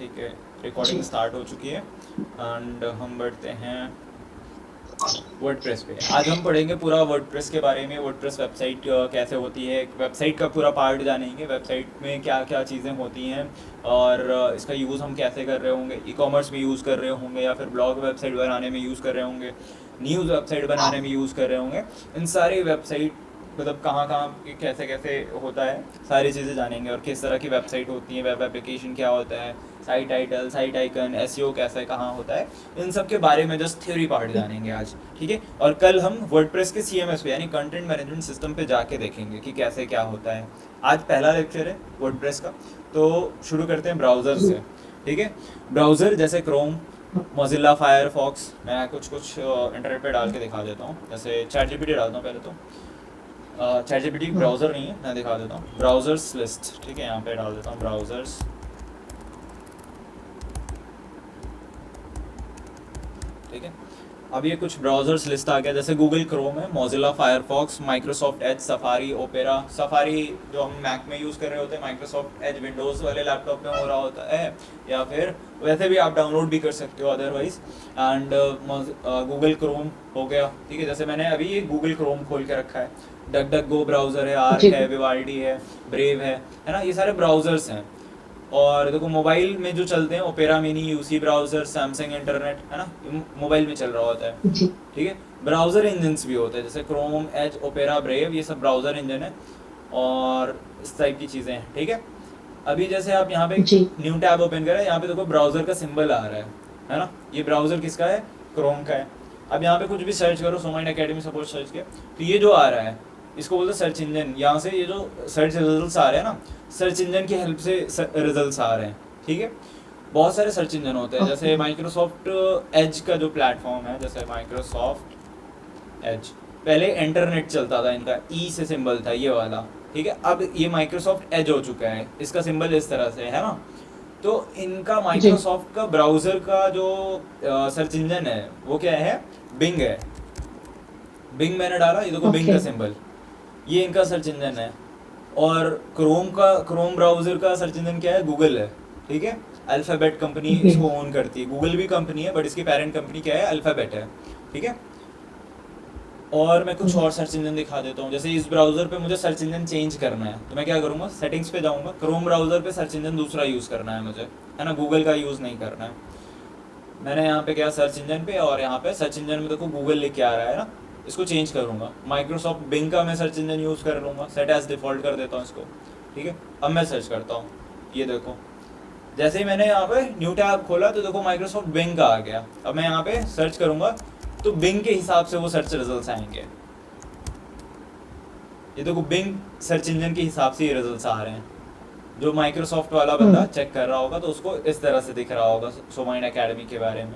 ठीक है, recording start हो चुकी है एंड हम बढ़ते हैं वर्डप्रेस पे। आज हम पढ़ेंगे पूरा वर्डप्रेस के बारे में, वर्डप्रेस वेबसाइट कैसे होती है, वेबसाइट का पूरा पार्ट जानेंगे, वेबसाइट में क्या क्या चीज़ें होती हैं और इसका यूज़ हम कैसे कर रहे होंगे, ई कॉमर्स में यूज़ कर रहे होंगे या फिर ब्लॉग वेबसाइट बनाने में यूज़ कर रहे होंगे, न्यूज़ वेबसाइट बनाने में यूज़ कर रहे होंगे। इन सारी वेबसाइट मतलब कहाँ कहाँ कैसे कैसे होता है, सारी चीज़ें जानेंगे और किस तरह की वेबसाइट होती है, वेब एप्लीकेशन क्या होता है, site title, site icon, SEO कैसे कहाँ होता है, इन सब के बारे में जस्ट थ्योरी पार्ट जानेंगे आज। ठीक है, और कल हम वर्डप्रेस के सीएमएस पे यानी कंटेंट मैनेजमेंट सिस्टम पे जाके देखेंगे कि कैसे क्या होता है। आज पहला लेक्चर है वर्डप्रेस का, तो शुरू करते हैं ब्राउज़र से। ठीक है, ब्राउज़र जैसे क्रोम, मोजिल्ला, फायरफॉक्स, मैं कुछ कुछ इंटरनेट पे डाल के दिखा देता हूँ। जैसे चैट जीपीटी डालता हूँ पहले तो। चैट जीपीटी ब्राउज़र नहीं है, मैं दिखा देता हूँ। ब्राउज़र्स लिस्ट, ठीक है, यहाँ पे डाल देता हूँ ब्राउज़र्स। ठीक है, अब ये कुछ ब्राउज़र्स लिस्ट आ गया, जैसे गूगल क्रोम है, Mozilla Firefox, Microsoft Edge, safari, opera. Safari जो हम मैक में यूज़ कर रहे होते हैं, माइक्रोसॉफ्ट एज विंडोज़ वाले लैपटॉप में हो रहा होता है, या फिर वैसे भी आप डाउनलोड भी कर सकते हो अदरवाइज। एंड गूगल क्रोम हो गया। ठीक है, जैसे मैंने अभी ये गूगल क्रोम खोल के रखा है। डक डक गो ब्राउज़र है, आर्क है, विवाल्डी है, ब्रेव है ना, ये सारे ब्राउज़र्स हैं। और देखो मोबाइल में जो चलते हैं, opera mini, UC browser, Samsung internet, है ना, मोबाइल में चल रहा होता है। ठीक है, ब्राउज़र इंजन्स भी होते हैं, जैसे क्रोम, एज, ओपेरा, ब्रेव, ये सब ब्राउज़र इंजन है और इस टाइप की चीज़ें हैं। ठीक है, अभी जैसे आप यहाँ पे न्यू टैब ओपन करें, यहाँ पे देखो ब्राउज़र का सिंबल आ रहा है ना, ये ब्राउज़र किसका है, क्रोम का है। अब यहाँ पे कुछ भी सर्च करो, सोमाइंड एकेडमी सपोर्ट सर्च किया, तो ये जो आ रहा है इसको बोलते हैं सर्च इंजन। यहाँ से ये जो सर्च रिजल्ट्स आ रहे हैं ना, सर्च इंजन की हेल्प से रिजल्ट्स आ रहे हैं। ठीक है, बहुत सारे सर्च इंजन होते हैं, जैसे माइक्रोसॉफ्ट एज का जो प्लेटफॉर्म है, जैसे माइक्रोसॉफ्ट एज, पहले इंटरनेट चलता था, इनका ई से सिंबल था ये वाला। ठीक है, अब ये माइक्रोसॉफ्ट एज हो चुका है, इसका सिंबल इस तरह से है ना। तो इनका माइक्रोसॉफ्ट का ब्राउज़र का जो सर्च इंजन है वो क्या है, बिंग है। बिंग मैंने डाला, ये देखो बिंग का सिंबल, ये इनका सर्च इंजन है। और क्रोम ब्राउज़र का सर्च इंजन क्या है, गूगल है। ठीक है, अल्फ़ाबेट कंपनी इसको ओन करती है, गूगल भी कंपनी है बट इसकी पेरेंट कंपनी क्या है, अल्फ़ाबेट है। ठीक है, और मैं कुछ और सर्च इंजन दिखा देता हूँ। जैसे इस ब्राउज़र पे मुझे सर्च इंजन चेंज करना है, तो मैं क्या करूँगा, सेटिंग्स पे जाऊँगा, क्रोम ब्राउज़र पे सर्च इंजन दूसरा यूज़ करना है मुझे, है ना, गूगल का यूज़ नहीं करना है। मैंने यहाँ पे क्या सर्च इंजन पे, और यहाँ पे सर्च इंजन में देखो गूगल लेके आ रहा है ना, इसको चेंज करूँगा। माइक्रोसॉफ्ट बिंग का मैं सर्च इंजन यूज़ कर लूँगा, सेट एज डिफ़ॉल्ट कर देता हूँ इसको। ठीक है, अब मैं सर्च करता हूँ, ये देखो जैसे ही मैंने यहाँ पे न्यू टैब खोला तो देखो माइक्रोसॉफ्ट बिंग का आ गया। अब मैं यहाँ पे सर्च करूँगा तो बिंग के हिसाब से वो सर्च रिजल्ट्स आएंगे। ये देखो बिंग सर्च इंजन के हिसाब से ये रिजल्ट्स आ रहे हैं। जो माइक्रोसॉफ्ट वाला बंदा चेक कर रहा होगा तो उसको इस तरह से दिख रहा होगा सोमाइंड एकेडमी के बारे में।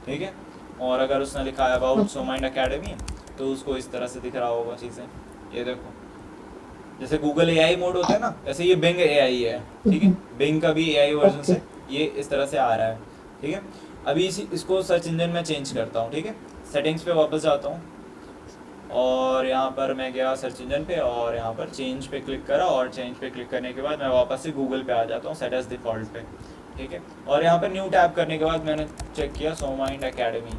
ठीक है, और अगर उसने लिखा है अबाउट सोमाइंड एकेडमी तो उसको इस तरह से दिख रहा होगा चीज़ें। ये देखो जैसे गूगल एआई मोड होता है ना, वैसे ये बिंग एआई है। ठीक है, बिंग का भी एआई वर्जन से ये इस तरह से आ रहा है। ठीक है, अभी इसको सर्च इंजन में चेंज करता हूँ। ठीक है, सेटिंग्स पे वापस जाता हूँ और यहाँ पर मैं गया सर्च इंजन पे और यहाँ पर चेंज पे क्लिक करा, और चेंज पे क्लिक करने के बाद मैं वापस से गूगल पे आ जाता हूँ, सेट एज डिफ़ॉल्ट पे। ठीक है, और यहाँ पर न्यू टैब करने के बाद मैंने चेक किया सोमाइंड एकेडमी।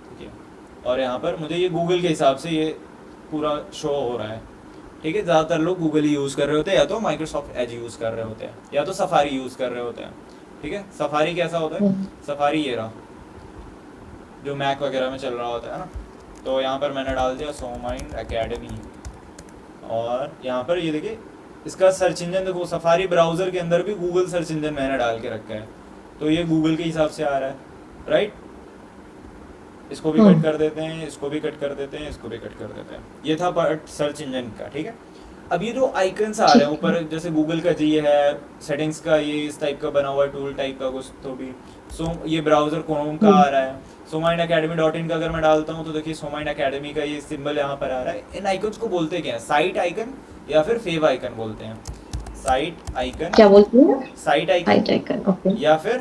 ठीक है, और यहाँ पर मुझे ये गूगल के हिसाब से ये पूरा शो हो रहा है। ठीक है, ज़्यादातर लोग गूगल ही यूज़ कर रहे होते हैं, या तो माइक्रोसॉफ्ट एज यूज़ कर रहे होते हैं, या तो सफारी यूज़ कर रहे होते हैं। ठीक है, सफारी कैसा होता है, सफारी ये रहा जो मैक वगैरह में चल रहा होता है ना। तो यहाँ पर मैंने डाल दिया सोमाइंड एकेडमी, और यहाँ पर ये देखिए इसका सर्च इंजन देखो, सफारी ब्राउज़र के अंदर भी गूगल सर्च इंजन मैंने डाल के रखा है, तो ये गूगल के हिसाब से आ रहा है, राइट। इसको भी कट कर देते हैं, इसको भी कट कर देते हैं, इसको भी कट कर देते हैं। ये था पार्ट सर्च इंजन का। ठीक है, अब ये जो आइकन्स आ रहे हैं ऊपर, जैसे गूगल का जी है, सेटिंग्स का ये इस टाइप का बना हुआ टूल टाइप का कुछ, तो भी ये ब्राउज़र क्रोम का आ रहा है। सोमाइंड एकेडमी .in का अगर मैं डालता हूँ तो देखिए सोमाइंड एकेडमी का ये सिंबल यहाँ पर आ रहा है। इन आइकन्स को बोलते क्या है, साइट आइकन या फिर फेव आइकन बोलते हैं। साइट आइकन, क्या बोलते हैं, साइट आइकन ओके, या फिर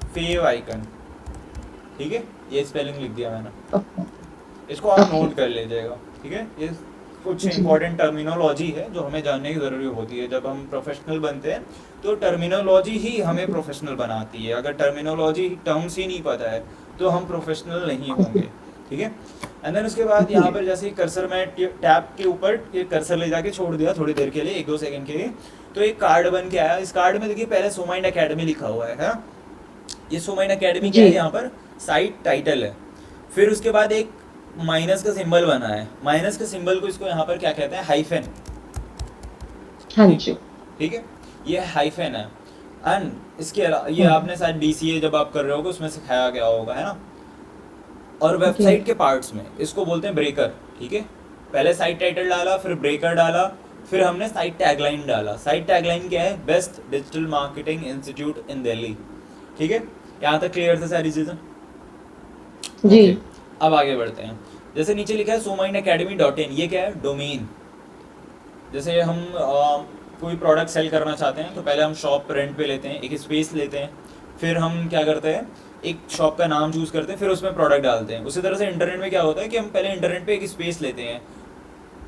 फेव आइकन। ठीक है, ये स्पेलिंग लिख दिया मैंने, इसको आप नोट कर लीजिएगा। ठीक है, ये कुछ जी इंपॉर्टेंट टर्मिनोलॉजी है जो हमें जानने की ज़रूरी होती है। जब हम प्रोफेशनल बनते हैं तो टर्मिनोलॉजी ही हमें प्रोफेशनल बनाती है। अगर टर्मिनोलॉजी टर्म्स ही नहीं पता है तो हम प्रोफेशनल नहीं होंगे, ठीक है। एंड देन उसके बाद जी यहाँ पर जैसे कर्सर में टैब के ऊपर ये कर्सर ले जाके छोड़ दिया थोड़ी देर के लिए, 1-2 सेकंड के लिए, तो एक कार्ड बन के आया। इस कार्ड में देखिए पहले सोमाइन एकेडमी लिखा हुआ है ना। ये सोमाइन एकेडमी क्या जी है, यहाँ पर साइट टाइटल है। फिर उसके बाद एक माइनस का सिंबल बना है। माइनस के सिंबल को इसको यहाँ पर क्या कहते हैं, हाइफन। हाँ ठीक, जी ठीक है, ये हाइफन है। एंड इसके अलावा ये हम्म आपने शायद डीसीए जब आप कर रहे होगे उसमें सिखाया गया होगा, है ना। और जी वेबसाइट के पार्ट्स में इसको बोलते हैं ब्रेकर, ठीक है। पहले साइट टाइटल डाला, फिर ब्रेकर डाला, फिर हमने साइट टैगलाइन डाला। साइट टैगलाइन क्या है, बेस्ट डिजिटल मार्केटिंग इंस्टीट्यूट इन दिल्ली, ठीक है। यहाँ तक क्लियर था सारी चीज़ें। जी ओके, अब आगे बढ़ते हैं। जैसे नीचे लिखा है somainacademy.in, ये क्या है, डोमेन। जैसे हम कोई प्रोडक्ट सेल करना चाहते हैं तो पहले हम शॉप रेंट पे लेते हैं, एक स्पेस लेते हैं, फिर हम क्या करते हैं, एक शॉप का नाम चूज़ करते हैं, फिर उसमें प्रोडक्ट डालते हैं। उसी तरह से इंटरनेट में क्या होता है कि हम पहले इंटरनेट पे एक स्पेस लेते हैं।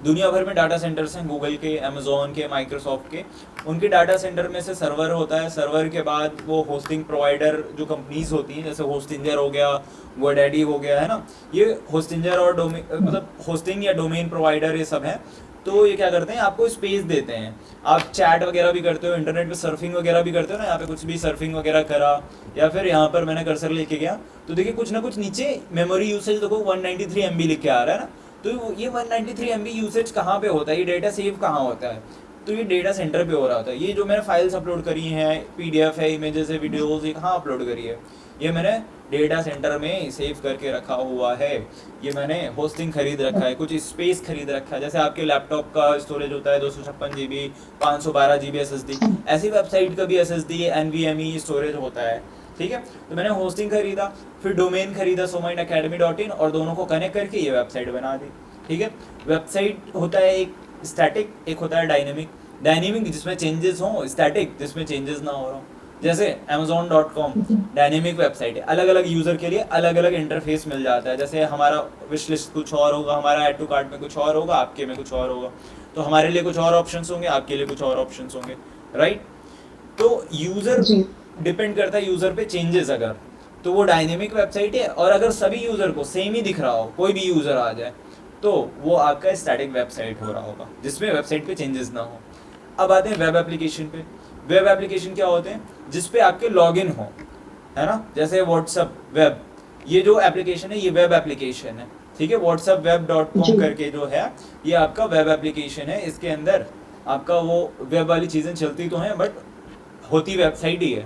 दुनिया भर में डाटा सेंटर्स हैं, गूगल के, अमेजोन के, माइक्रोसॉफ्ट के। उनके डाटा सेंटर में से सर्वर होता है। सर्वर के बाद वो होस्टिंग प्रोवाइडर जो कंपनीज होती हैं, जैसे होस्टिंजर हो गया, गोडैडी हो गया, है ना। ये होस्टिंजर और डोमेन, मतलब होस्टिंग या डोमेन प्रोवाइडर, ये सब हैं। तो ये क्या करते हैं, आपको स्पेस देते हैं। आप चैट वगैरह भी करते हो, इंटरनेट पे सर्फिंग वगैरह भी करते हो ना, यहाँ पे कुछ भी सर्फिंग वगैरह करा, या फिर यहाँ पर मैंने कर्सर लेके गया तो देखिए कुछ ना कुछ नीचे मेमोरी यूसेज देखो 193 MB लिख के आ रहा है ना। तो ये 193 MB यूसेज कहाँ पे होता है, ये डेटा सेव कहाँ होता है, तो ये डेटा सेंटर पे हो रहा होता है। ये जो मैंने फाइल्स अपलोड करी हैं, PDF है, इमेजेस है, वीडियोस, ये कहाँ अपलोड करी है, ये मैंने डेटा सेंटर में सेव करके रखा हुआ है। ये मैंने होस्टिंग खरीद रखा है, कुछ स्पेस खरीद रखा है। जैसे आपके लैपटॉप का स्टोरेज होता है 256 GB, 512 GB SSD, ऐसी वेबसाइट का भी SSD NVMe स्टोरेज होता है, ठीक है। तो मैंने होस्टिंग खरीदा, फिर डोमेन खरीदा somainacademy.in, और दोनों को कनेक्ट करके ये वेबसाइट बना दी, ठीक है। वेबसाइट होता है एक स्टैटिक, एक होता है डायनेमिक। डायनेमिक जिसमें चेंजेस हों, स्टैटिक जिसमें चेंजेस ना हो रहा हो। जैसे amazon.com डायनेमिक वेबसाइट है, अलग अलग यूज़र के लिए अलग अलग इंटरफेस मिल जाता है। जैसे हमारा विश लिस्ट कुछ और होगा, हमारा ऐड टू कार्ट में कुछ और होगा, आपके में कुछ और होगा। तो हमारे लिए कुछ और ऑप्शंस होंगे, आपके लिए कुछ और ऑप्शंस होंगे, राइट। तो यूज़र जी डिपेंड करता है यूज़र पे चेंजेस। अगर तो वो डायनेमिक वेबसाइट है, और अगर सभी यूज़र को सेम ही दिख रहा हो, कोई भी यूज़र आ जाए, तो वो आपका स्टैटिक वेबसाइट हो रहा होगा, जिसमें वेबसाइट पे चेंजेस ना हो। अब आते हैं वेब एप्लीकेशन पे। वेब एप्लीकेशन क्या होते हैं, जिस पे आपके लॉगिन हो, है ना। जैसे व्हाट्सअप वेब, ये जो एप्लीकेशन है ये वेब एप्लीकेशन है, ठीक है। WhatsApp web dot G com करके जो है ये आपका वेब एप्लीकेशन है। इसके अंदर आपका वो वेब वाली चीज़ें चलती तो हैं, बट होती वेबसाइट ही है,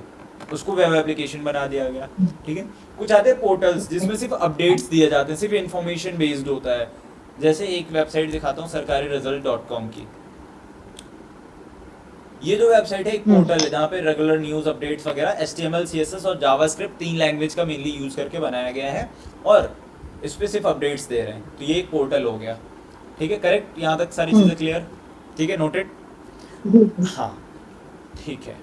उसको वेब एप्लीकेशन बना दिया गया, ठीक है। कुछ आते हैं पोर्टल्स, जिसमें सिर्फ अपडेट्स दिए जाते हैं, सिर्फ इन्फॉर्मेशन बेस्ड होता है। जैसे एक वेबसाइट दिखाता हूँ, सरकारी रिजल्ट .com की। ये जो वेबसाइट है एक पोर्टल है जहाँ पे रेगुलर न्यूज़ अपडेट्स वगैरह HTML CSS और जावास्क्रिप्ट 3 लैंग्वेज का मेनली यूज़ करके बनाया गया है, और इस पे सिर्फ अपडेट्स दे रहे हैं। तो ये एक पोर्टल हो गया, ठीक है। करेक्ट, यहाँ तक सारी चीज़ें क्लियर, ठीक है, नोटेड। बिल्कुल हाँ, ठीक है।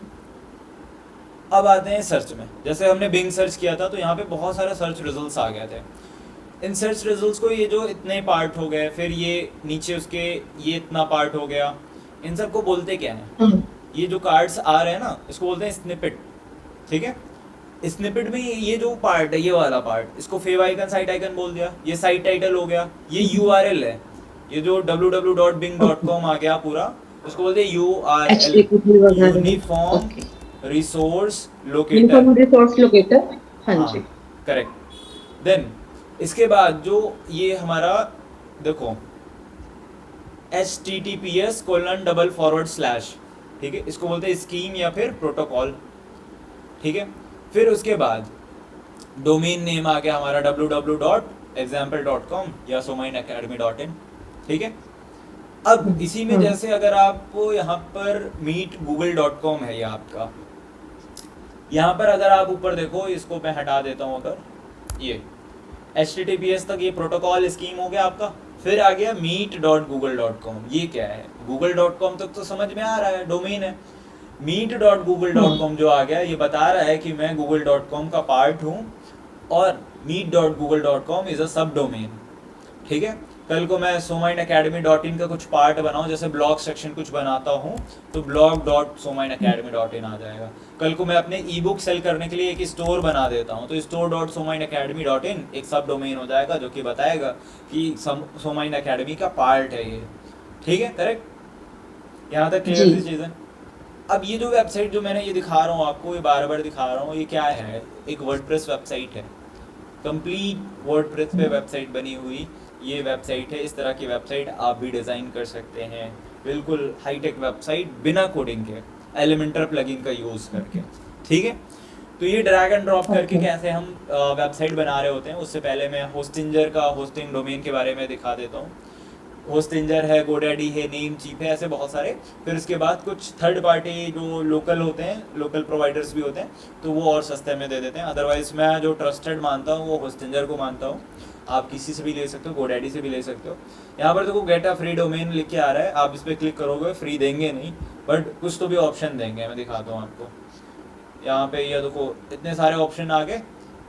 अब आते हैं सर्च में। जैसे हमने बिंग सर्च किया था तो यहाँ पे बहुत सारे सर्च रिजल्ट्स आ गए थे। इन सर्च रिजल्ट्स को ये जो इतने पार्ट हो गए, फिर ये नीचे उसके ये इतना पार्ट हो गया, इन सब को बोलते क्या हैं, ये जो कार्ड्स आ रहे हैं ना, इसको बोलते हैं स्निपेट, ठीक है। स्निपेट में ये जो पार्ट है, ये वाला पार्ट, इसको फेव आइकन, साइट आइकन बोल दिया। ये साइट टाइटल हो गया, ये URL है, ये जो www.bing.com आ गया पूरा, उसको बोलते हैं URL, HTTP वगैरह uniform okay resource locator. Uniform resource locator हाँ हाँ, जी करेक्ट। देन इसके बाद जो ये हमारा देखो https:// ठीक है, इसको बोलते हैं स्कीम या फिर प्रोटोकॉल, ठीक है। फिर उसके बाद डोमेन नेम आ गया हमारा www.example.com या somainacademy.in, ठीक है। अब इसी में जैसे अगर आपको यहाँ पर meetgoogle.com है, ये आपका, यहाँ पर अगर आप ऊपर देखो, इसको मैं हटा देता हूँ, अगर ये HTTPS तक ये प्रोटोकॉल स्कीम हो गया आपका। फिर आ गया meet.google.com, ये क्या है, google.com तक तो समझ में आ रहा है, डोमेन है। meet.google.com जो आ गया, ये बता रहा है कि मैं google.com का पार्ट हूँ, और meet.google.com इज अ सब डोमेन, ठीक है। कल को मैं somainacademy.in का कुछ पार्ट बनाऊं, जैसे ब्लॉग सेक्शन कुछ बनाता हूं, तो blog.somainacademy.in आ जाएगा। कल को मैं अपने ई बुक सेल करने के लिए एक स्टोर बना देता हूं, तो store.somainacademy.in एक सब डोमेन हो जाएगा जो कि बताएगा कि सोमाइन अकेडमी का पार्ट है ये। ठीक है, करेक्ट? यहाँ तक क्लियर जी सी चीज़ है। अब ये जो वेबसाइट जो मैंने ये दिखा रहा हूँ आपको, ये बार बार दिखा रहा हूँ, ये क्या है? एक वर्डप्रेस वेबसाइट है, कंप्लीट वर्डप्रेस पे वेबसाइट बनी हुई ये वेबसाइट है। इस तरह की वेबसाइट आप भी डिज़ाइन कर सकते हैं, बिल्कुल हाईटेक वेबसाइट बिना कोडिंग के, एलिमेंटर प्लगइन का यूज़ करके। ठीक है, तो ये ड्रैग एंड ड्रॉप करके ओके कैसे हम वेबसाइट बना रहे होते हैं, उससे पहले मैं होस्टिंजर का होस्टिंग डोमेन के बारे में दिखा देता हूँ। होस्टिंजर है, गोडैडी है, नेमचीप है, ऐसे बहुत सारे। फिर इसके बाद कुछ थर्ड पार्टी जो लोकल होते हैं, लोकल प्रोवाइडर्स भी होते हैं, तो वो और सस्ते में दे देते हैं। अदरवाइज मैं जो ट्रस्टेड मानता हूँ वो होस्टिंजर को मानता हूँ। आप किसी से भी ले सकते हो, गोडैडी से भी ले सकते हो। यहाँ पर देखो गेट अ फ्री डोमेन लिख के आ रहा है, आप इस पर क्लिक करोगे, फ्री देंगे नहीं बट कुछ तो भी ऑप्शन देंगे, मैं दिखाता हूँ आपको। यहाँ पे ये देखो इतने सारे ऑप्शन आ गए।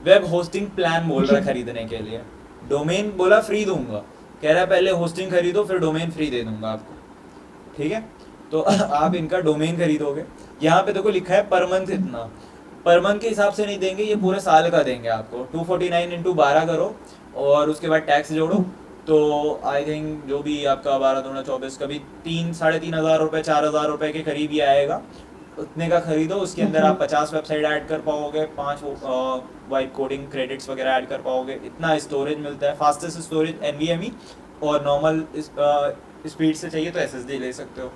वेब होस्टिंग प्लान बोल रहा है जी खरीदने के लिए, डोमेन बोला फ्री दूंगा, कह रहा है पहले होस्टिंग खरीदो फिर डोमेन फ्री दे दूंगा आपको। ठीक है, तो आप इनका डोमेन खरीदोगे। यहाँ पे देखो लिखा है पर मंथ इतना, पर मंथ के हिसाब से नहीं देंगे, ये पूरे साल का देंगे आपको। 249 इंटू 12 करो और उसके बाद टैक्स जोड़ो, तो आई थिंक जो भी आपका 12×2=24, कभी 3-3.5 हज़ार रुपये, 4 हज़ार रुपये के करीब ही आएगा। उतने का खरीदो, उसके अंदर आप 50 वेबसाइट ऐड कर पाओगे, 5 वाइब कोडिंग क्रेडिट्स वगैरह ऐड कर पाओगे। इतना स्टोरेज मिलता है, फास्टेस्ट स्टोरेज NVMe, और नॉर्मल स्पीड से चाहिए तो SSD ले सकते हो।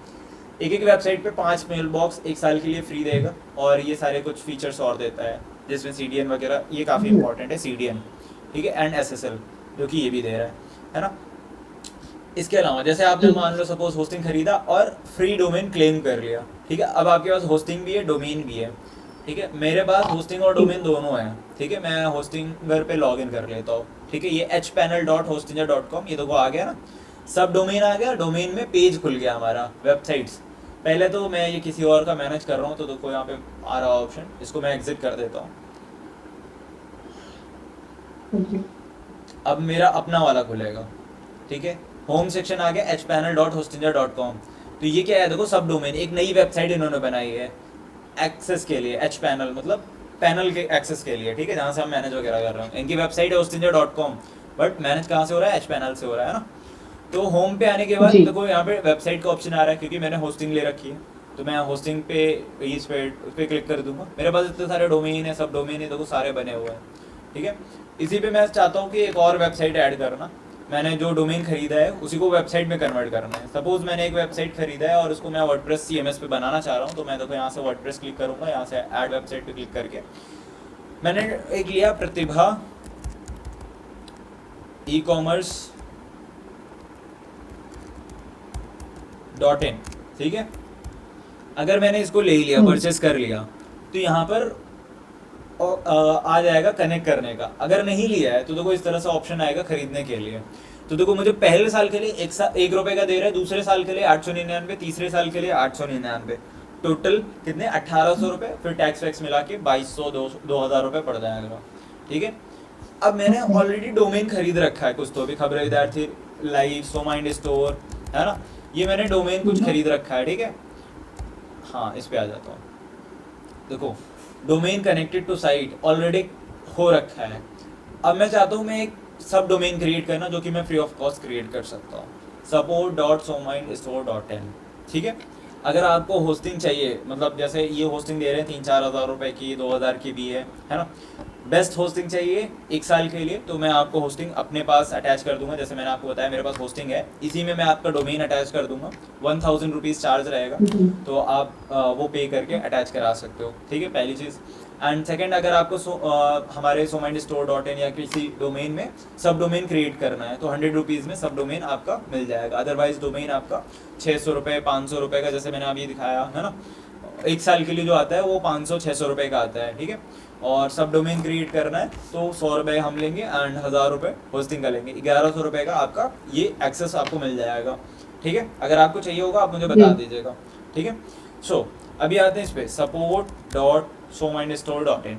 एक एक वेबसाइट पे 5 मेल बॉक्स 1 साल के लिए फ्री देगा, और ये सारे कुछ फीचर्स और देता है जिसमें CDN वगैरह, ये काफ़ी इंपॉर्टेंट है CDN। ठीक है, एंड SSL जो कि ये भी दे रहा है ना। इसके अलावा जैसे आपने जी मान लो सपोज होस्टिंग खरीदा और फ्री डोमेन क्लेम कर लिया, ठीक है, अब आपके पास होस्टिंग भी है, डोमेन भी है। ठीक है, मेरे पास होस्टिंग और डोमेन दोनों है। ठीक है, मैं होस्टिंगर पे लॉगिन कर लेता हूँ। ठीक है, ये hpanel.hostinger.com, ये देखो आ गया ना, सब डोमेन आ गया, डोमेन में पेज खुल गया हमारा वेबसाइट्स। पहले तो मैं ये किसी और का मैनेज कर रहा हूँ, तो देखो यहाँ पे आ रहा ऑप्शन, इसको मैं एग्जिट कर देता हूँ। जी अब मेरा अपना वाला खुलेगा। ठीक है, होम सेक्शन आ गया hpanel.hostinger.com। तो ये क्या है, देखो सब डोमेन, एक नई वेबसाइट इन्होंने बनाई है एक्सेस के लिए। hpanel मतलब पैनल के एक्सेस के लिए, ठीक है, जहाँ से हम मैनेज वगैरह कर रहे हैं। इनकी वेबसाइट है hostinger.com, बट मैनेज कहाँ से हो रहा है? hpanel से हो रहा है ना। तो होम पे आने के बाद जी देखो यहाँ पे वेबसाइट का ऑप्शन आ रहा है, क्योंकि मैंने होस्टिंग ले रखी है, तो मैं होस्टिंग पे इस पे क्लिक कर दूंगा। मेरे पास इतने सारे डोमेन है, सब डोमेन है, देखो सारे बने हुए हैं। ठीक है, इसी पे मैं चाहता हूँ कि एक और वेबसाइट ऐड करना। मैंने जो डोमेन खरीदा है उसी को वेबसाइट में कन्वर्ट करना है। सपोज मैंने एक वेबसाइट खरीदा है और उसको मैं वर्डप्रेस CMS पे बनाना चाह रहा हूँ, तो मैं देखो यहाँ से वर्डप्रेस क्लिक करूँगा, यहाँ से ऐड वेबसाइट पे क्लिक करके मैंने एक लिया प्रतिभा e-commerce.in। ठीक है, अगर मैंने इसको ले लिया, परचेस कर लिया, तो यहाँ पर आ जाएगा कनेक्ट करने का। अगर नहीं लिया है तो देखो इस तरह से ऑप्शन आएगा खरीदने के लिए। तो देखो मुझे पहले साल के लिए 1 रुपये का दे रहा है, दूसरे साल के लिए 899, तीसरे साल के लिए 899, टोटल कितने? 1800 रुपये, फिर टैक्स वैक्स मिला के 2200 2000 रुपये पड़ जाएगा। ठीक है, अब मैंने ऑलरेडी डोमेन खरीद रखा है कुछ, तो भी खबरें विद्यार्थी लाइव, सोमाइंड स्टोर, है ना, ये मैंने डोमेन कुछ खरीद रखा है। ठीक है, हाँ इस पे आ जाता हूँ। देखो domain connected to site already हो रखा है। अब मैं चाहता हूँ मैं एक सब डोमेन क्रिएट करना, जो कि मैं फ्री ऑफ कॉस्ट क्रिएट कर सकता हूँ, support.somainstore.in। ठीक है, अगर आपको होस्टिंग चाहिए, मतलब जैसे ये होस्टिंग दे रहे हैं 3-4 हज़ार रुपये की, 2000 की भी है ना। बेस्ट होस्टिंग चाहिए 1 साल के लिए, तो मैं आपको होस्टिंग अपने पास अटैच कर दूंगा। जैसे मैंने आपको बताया मेरे पास होस्टिंग है, इसी में मैं आपका डोमेन अटैच कर दूंगा। 1000 रुपीज़ चार्ज रहेगा, तो आप वो पे करके अटैच करा सकते हो। ठीक है, पहली चीज़। एंड सेकंड, अगर आपको हमारे somainstore.in या किसी डोमेन में सब डोमेन क्रिएट करना है, तो 100 रुपीज़ में सब डोमेन आपका मिल जाएगा। अदरवाइज डोमेन आपका 600 रुपये, 500 रुपये का, जैसे मैंने अभी दिखाया है ना, 1 साल के लिए जो आता है वो 500-600 रुपये का आता है। ठीक है, और सब डोमेन क्रिएट करना है तो 100 रुपये हम लेंगे एंड 1000 रुपये होस्टिंग का लेंगे। 1100 रुपये का आपका ये एक्सेस आपको मिल जाएगा। ठीक है, अगर आपको चाहिए होगा आप मुझे बता दीजिएगा। ठीक है, सो अभी आते हैं इस पर support.somainstore.in।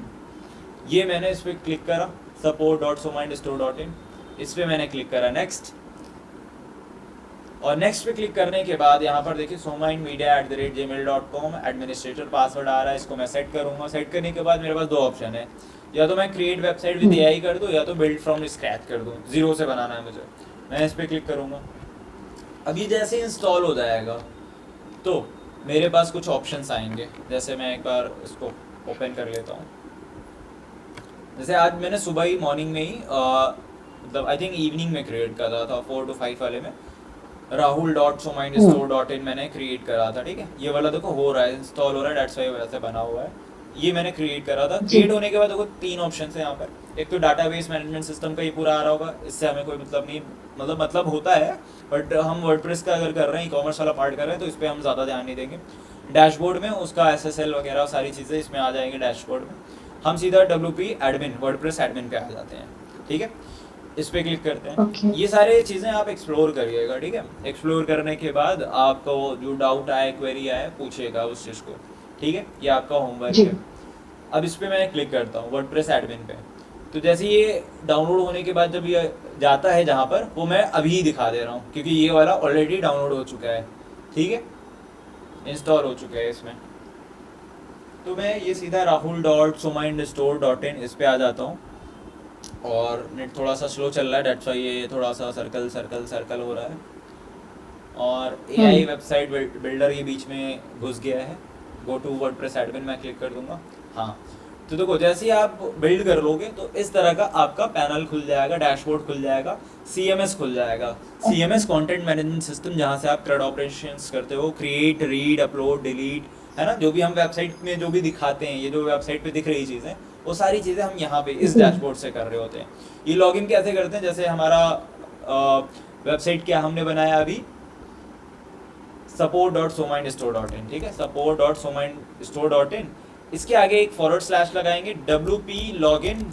ये मैंने इस पर क्लिक करा, support.somainstore.in, इस पर मैंने क्लिक करा नेक्स्ट। और नेक्स्ट पे क्लिक करने के बाद यहाँ पर देखिए somainmedia@gmail.com एडमिनिस्ट्रेटर पासवर्ड आ रहा है, इसको मैं सेट करूँगा। सेट करने के बाद मेरे पास दो ऑप्शन है, या तो मैं क्रिएट वेबसाइट विद एआई कर दूँ, या तो बिल्ड फ्रॉम स्क्रैच कर दूँ, जीरो से बनाना है मुझे। मैं इस पर क्लिक करूँगा। अभी जैसे इंस्टॉल हो जाएगा तो मेरे पास कुछ ऑप्शंस आएंगे। जैसे मैं एक बार इसको ओपन कर लेता हूँ। जैसे आज मैंने सुबह ही मॉर्निंग में ही मतलब आई थिंक इवनिंग में क्रिएट करा था, 4 to 5 वाले में rahul.somainstore.in मैंने क्रिएट करा था। ठीक है, ये वाला देखो हो रहा है, इंस्टॉल हो रहा है, डेट्स वाई वैसे बना हुआ है। ये मैंने क्रिएट करा था। क्रिएट होने के बाद देखो तीन ऑप्शन है यहाँ पर। एक तो डाटाबेस मैनेजमेंट सिस्टम का ये पूरा आ रहा होगा, इससे हमें कोई मतलब नहीं, मतलब होता है बट हम वर्डप्रेस का अगर कर रहे हैं, ई कॉमर्स वाला पार्ट कर रहे हैं, तो इस पर हम ज़्यादा ध्यान नहीं देंगे। डैशबोर्ड में उसका SSL वगैरह सारी चीज़ें इसमें आ जाएंगी। डैशबोर्ड में हम सीधा WP एडमिन, वर्डप्रेस एडमिन पे आ जाते हैं। ठीक है, इस पे क्लिक करते हैं। Okay. ये सारे चीज़ें आप एक्सप्लोर करिएगा। ठीक है, एक्सप्लोर करने के बाद आपको जो डाउट आए, क्वेरी आए, पूछिएगा उस चीज़ को। ठीक है, ये आपका होमवर्क जी। है। अब इस पे मैं क्लिक करता हूँ वर्डप्रेस एडमिन पे। तो जैसे ये डाउनलोड होने के बाद जब ये जाता है जहाँ पर, वो मैं अभी दिखा दे रहा हूँ क्योंकि ये वाला ऑलरेडी डाउनलोड हो चुका है। ठीक है, इंस्टॉल हो चुका है इसमें। तो मैं ये सीधा rahul.somainstore.in इस पे आ जाता हूँ। और नेट थोड़ा सा स्लो चल रहा है, डेट्स वाई ये थोड़ा सा सर्कल सर्कल सर्कल हो रहा है। और AI वेबसाइट बिल्डर ये बीच में घुस गया है। गो टू वर्डप्रेस एडमिन मैं क्लिक कर दूंगा। हाँ, तो देखो जैसे ही आप बिल्ड कर लोगे तो इस तरह का आपका पैनल खुल जाएगा, डैशबोर्ड खुल जाएगा, CMS खुल जाएगा। CMS कंटेंट मैनेजमेंट सिस्टम, जहाँ से आप CRUD ऑपरेशंस करते हो, क्रिएट, रीड, अपलोड, डिलीट, है ना, जो भी हम वेबसाइट में जो भी दिखाते हैं, ये जो वेबसाइट पे दिख रही चीज़ें, वो सारी चीज़ें हम यहाँ पे इस डैशबोर्ड से कर रहे होते हैं। ये लॉगिन कैसे करते हैं, जैसे हमारा वेबसाइट क्या हमने बनाया अभी, support.somainstore.in। ठीक है, support.somainstore.in, इसके आगे एक / लगाएंगे, wplogin.php।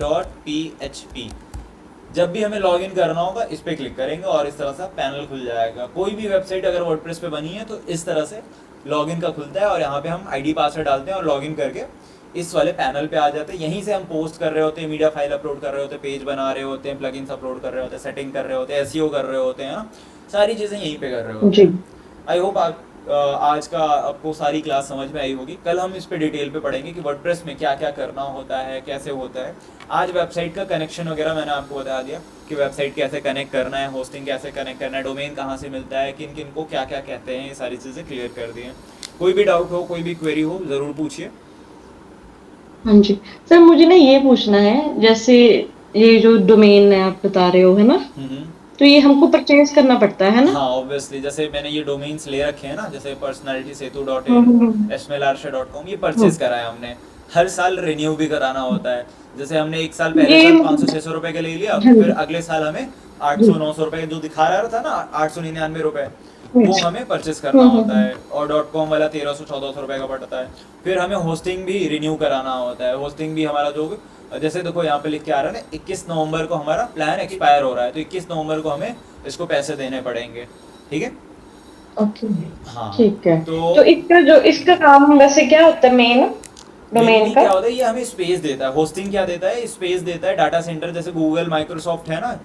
जब भी हमें लॉगिन करना होगा इस पे क्लिक करेंगे और इस तरह से पैनल खुल जाएगा। कोई भी वेबसाइट अगर वर्डप्रेस पे बनी है तो इस तरह से लॉगिन का खुलता है, और यहाँ पे हम ID पासवर्ड डालते हैं और लॉगिन करके इस वाले पैनल पे आ जाते हैं। यहीं से हम पोस्ट कर रहे होते हैं, मीडिया फाइल अपलोड कर रहे होते हैं, पेज बना रहे होते हैं, प्लगइन्स अपलोड कर रहे होते हैं, सेटिंग कर रहे होते हैं, SEO कर रहे होते हैं, सारी चीज़ें यहीं पे कर रहे होते हैं। आई होप आज का आपको सारी क्लास समझ में आई होगी। कल हम इस पे डिटेल पे पढ़ेंगे कि वर्डप्रेस में क्या क्या करना होता है, कैसे होता है। आज वेबसाइट का कनेक्शन वगैरह मैंने आपको बता दिया कि वेबसाइट कैसे कनेक्ट करना है, होस्टिंग कैसे कनेक्ट करना है, डोमेन कहाँ से मिलता है, किन किन को क्या क्या कहते हैं, ये सारी चीज़ें क्लियर कर दी हैं। कोई भी डाउट हो, कोई भी क्वेरी हो, ज़रूर पूछिए। हाँ जी सर, मुझे ना ये पूछना है, जैसे ये जो डोमेन है आप बता रहे हो, है ना, तो ये हमको परचेज करना पड़ता है ना? हाँ ऑब्वियसली, जैसे मैंने ये डोमेन्स ले रखे हैं ना, जैसे personalitysetu.in, smlarche.com, ये परचेज करा है हमने। हर साल रिन्यू भी कराना होता है। जैसे हमने एक साल पहले ये साल 500-600 रुपए के ले लिया, फिर अगले साल हमें 800-900 रुपए जो दिखा रहा था ना, 899 रुपए, वो हमें परचेज करना होता है। और .com वाला 1300-1400 रुपए का पड़ता है। फिर हमें होस्टिंग भी रिन्यू कराना होता है। होस्टिंग भी हमारा जो, जैसे देखो यहाँ पे लिख के आ रहा है ना, 21 नवंबर को हमारा प्लान एक्सपायर हो रहा है, तो 21 नवंबर को हमें इसको पैसे देने पड़ेंगे। ठीक है, ओके, हाँ ठीक है। तो तो इसका काम वैसे क्या होता है, मेन डोमेन मेनली का? क्या होता है, ये हमें स्पेस देता है। होस्टिंग क्या देता है, स्पेस देता है। डाटा सेंटर जैसे गूगल, माइक्रोसॉफ्ट है ना,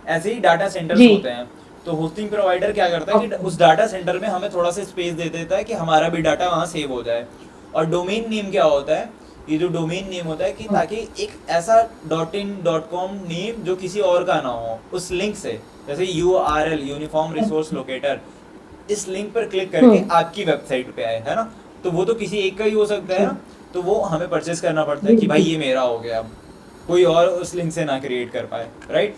ऐसे ही डाटा सेंटर्स जी। होते हैं। तो होस्टिंग प्रोवाइडर क्या करता है कि उस डाटा सेंटर में हमें थोड़ा सा स्पेस दे देता है कि हमारा भी डाटा वहाँ सेव हो जाए। और डोमेन नेम क्या होता है, ये जो डोमेन नेम होता है कि ताकि एक ऐसा .in .com नेम जो किसी और का ना हो, उस लिंक से, जैसे URL, यूनिफॉर्म रिसोर्स लोकेटर, इस लिंक पर क्लिक करके आपकी वेबसाइट पे आए, है ना। तो वो तो किसी एक का ही हो सकता है ना, तो वो हमें परचेज करना पड़ता है कि भाई ये मेरा हो गया, अब कोई और उस लिंक से ना क्रिएट कर पाए, राइट।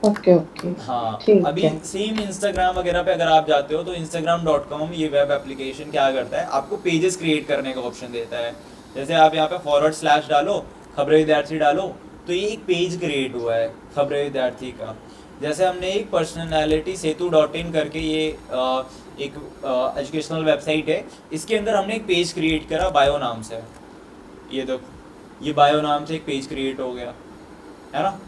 ओके ओके, हाँ, ठीक अभी है। सेम इंस्टाग्राम वगैरह पे अगर आप जाते हो तो instagram.com ये वेब एप्लीकेशन क्या करता है, आपको पेजेस क्रिएट करने का ऑप्शन देता है। जैसे आप यहाँ पे / डालो, खबरें विद्यार्थी डालो, तो ये एक पेज क्रिएट हुआ है खबरें विद्यार्थी का। जैसे हमने एक personalitysetu.in करके ये एक एजुकेशनल वेबसाइट है, इसके अंदर हमने एक पेज क्रिएट करा बायो नाम से। ये देखो, ये बायो नाम से एक पेज क्रिएट हो गया, है ना।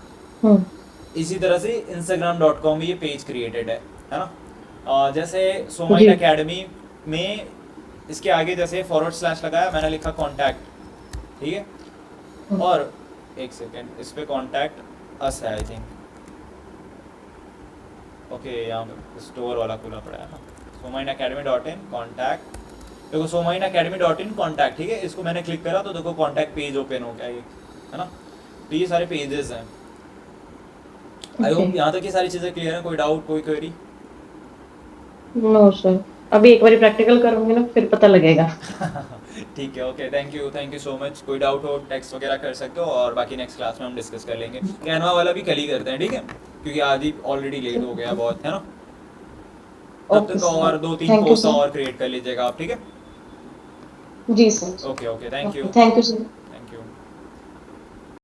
इसी तरह से instagram.com में ये पेज क्रिएटेड है ना। जैसे सोमाइन अकेडमी में इसके आगे जैसे / लगाया, मैंने लिखा कॉन्टैक्ट, ठीक है। और एक सेकेंड, इस पे कॉन्टैक्ट अस है आई थिंक, ओके, यहाँ पे स्टोर वाला खुला पड़ा है ना, somainacademy.in कॉन्टैक्ट। देखो somainacademy.in कॉन्टैक्ट, ठीक है, इसको मैंने क्लिक करा तो देखो कॉन्टैक्ट पेज ओपन हो गया ये, है ना। तो ये सारे पेजेस हैं। आई ओके। होप यहाँ तक ये सारी चीज़ें क्लियर हैं। कोई डाउट, कोई क्वेरी? नो सर, अभी एक बारी प्रैक्टिकल करूंगी ना फिर पता लगेगा। ठीक है, okay, thank you so much. कोई डाउट हो टेक्स्ट वगैरह कर सकते हो, और बाकी नेक्स्ट क्लास में हम डिस्कस कर लेंगे। कैनवा वाला भी कल ही करते हैं, ठीक है, क्योंकि आज ही ऑलरेडी लेट हो गया बहुत, है ना। तब ओके तक सर, और 2-3 थैंक यू पोस्ट सर। और क्रिएट कर लीजिएगा आप, ठीक है। जी sir. Okay, thank okay, you. Thank you sir.